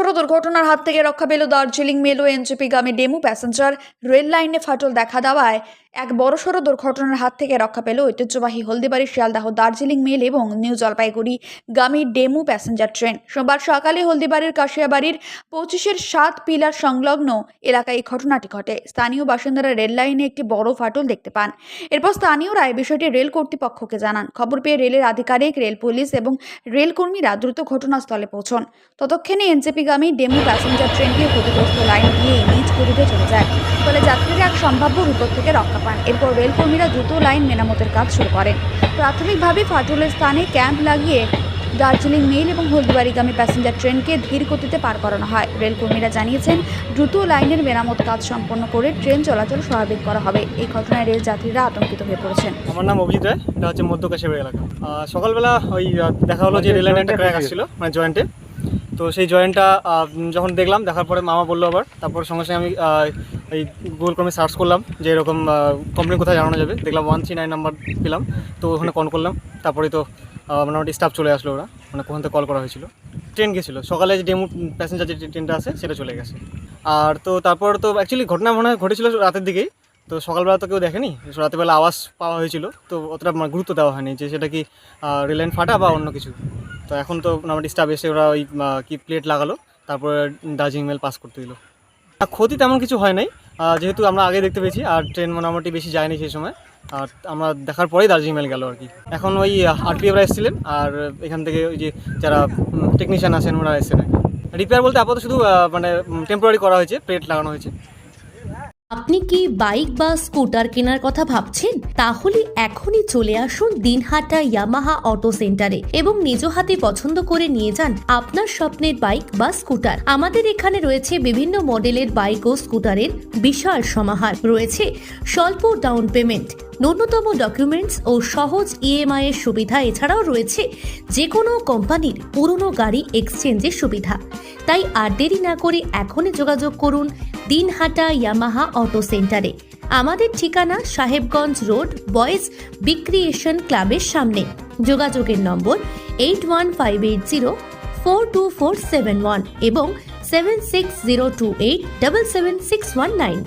বড়সড় দুর্ঘটনার হাত থেকে রক্ষা পেল দার্জিলিং মেল ও এনজেপিগামী ডেমু প্যাসেঞ্জার রেল লাইনে ফাটল দেখা দেওয়ায় এক বড়সড় দুর্ঘটনার হাত থেকে রক্ষা পেল ঐতিহ্যবাহী হলদিবাড়ি শিয়ালদাহ দার্জিলিং মেল এবং নিউ জলপাইগুড়ি গামী ডেমু প্যাসেঞ্জার ট্রেন। সোমবার সকালে হলদিবাড়ির কাশিয়াবাড়ির 25-7 পিলার সংলগ্ন এলাকায় এই ঘটনাটি ঘটে। স্থানীয় বাসিন্দারা রেল লাইনে একটি বড় ফাটল দেখতে পান। এরপর স্থানীয়রা এই বিষয়টি রেল কর্তৃপক্ষকে জানান। খবর পেয়ে রেলের আধিকারিক, রেল পুলিশ এবং রেল কর্মীরা দ্রুত ঘটনাস্থলে পৌঁছন। ততক্ষণে এনজেপিগামী ডেমু প্যাসেঞ্জার ট্রেনটি ক্ষতিগ্রস্ত লাইন দিয়ে নিজ গতিতে চলে যায়, ফলে যাত্রীরা এক সম্ভাব্য বিপদ থেকে রক্ষা পান। এরপর রেল কর্মীরা দ্রুত লাইন মেরামতের কাজ শুরু করেন। প্রাথমিকভাবে ফাটলের স্থানে ক্যাম্প লাগিয়ে দার্জিলিং মেল এবং হলদিবাড়িগামী প্যাসেঞ্জার ট্রেনকে ধীর গতিতে পার করানো হয়। রেল কর্মীরা জানিয়েছেন, দ্রুত লাইনের মেরামত কাজ সম্পন্ন করে ট্রেন চলাচল স্বাভাবিক করা হবে। এই ঘটনায় রেল যাত্রীরা আতঙ্কিত হয়ে পড়েছেন। আমার নাম অভিজিৎ রায়, এটা হচ্ছে মধ্য কাশিয়াবাড়ি এলাকা। সকালবেলা ওই দেখা হলো যে রেল লাইনে একটা ক্র্যাক আসছিল, মানে জয়েন্টে। তো সেই জয়েন্টটা যখন দেখলাম, দেখার পরে মামা বললো আবার, তারপর সঙ্গে সঙ্গে আমি এই গুগল ক্রমে সার্চ করলাম যে এরকম কোম্পানি কোথায় জানানো যাবে। দেখলাম 139 নাম্বার পেলাম, তো ওখানে কল করলাম। তারপরে তো মোটামুটি স্টাফ চলে আসলো, ওরা মানে কোখান থেকে কল করা হয়েছিল। ট্রেন গেছিলো সকালে, যে ডেমু প্যাসেঞ্জার যে ট্রেনটা আছে সেটা চলে গেছে। আর তো তারপর তো অ্যাকচুয়ালি ঘটনা মনে হয় ঘটেছিল রাতের দিকেই, তো সকালবেলা তো কেউ দেখেনি। রাতেরবেলা আওয়াজ পাওয়া হয়েছিল, তো অতটা গুরুত্ব দেওয়া হয়নি যে সেটা কি রেল লাইন ফাটা বা অন্য কিছু। তো এখন তো মোটামুটি স্টাফ এসে ওরা ওই কি প্লেট লাগালো, তারপরে দার্জিলিং মেল পাস করতে দিল। ক্ষতি তেমন কিছু হয় নাই, যেহেতু আমরা আগে দেখতে পেয়েছি, আর ট্রেন মোটামুটি বেশি যায়নি সেই সময়। আর আমরা দেখার পরেই দার্জিলিং মেল গেল আর কি। এখন ওই আরপিএফরা এসেছিলেন, আর এখান থেকে ওই যে যারা টেকনিশিয়ান আছেন ওরা এসেছেন আর কি। রিপেয়ার বলতে আপাতত শুধু মানে টেম্পোরারি করা হয়েছে, প্লেট লাগানো হয়েছে। আপনি কি বাইক বা স্কুটার কেনার কথা ভাবছেন? তাহলে এখনই চলে আসুন দিনহাটা ইয়ামাহা অটো সেন্টারে এবং নিজ হাতে পছন্দ করে নিয়ে যান আপনার স্বপ্নের বাইক বা স্কুটার। আমাদের এখানে রয়েছে বিভিন্ন মডেলের বাইক ও স্কুটারের বিশাল সমাহার। রয়েছে স্বল্প ডাউন পেমেন্ট, ন্যূনতম ডকুমেন্টস ও সহজ ইএমআই এর সুবিধা। এছাড়াও রয়েছে যে কোনো কোম্পানির পুরনো গাড়ি এক্সচেঞ্জের সুবিধা। তাই আর দেরি না করে এখনই যোগাযোগ করুন দিনহাটা ইয়ামাহা অটো সেন্টারে। আমাদের ঠিকানা সাহেবগঞ্জ রোড, বয়েজ বিক্রিয়েশন ক্লাবের সামনে। যোগাযোগের নম্বর 8158042471 এবং 7602877619।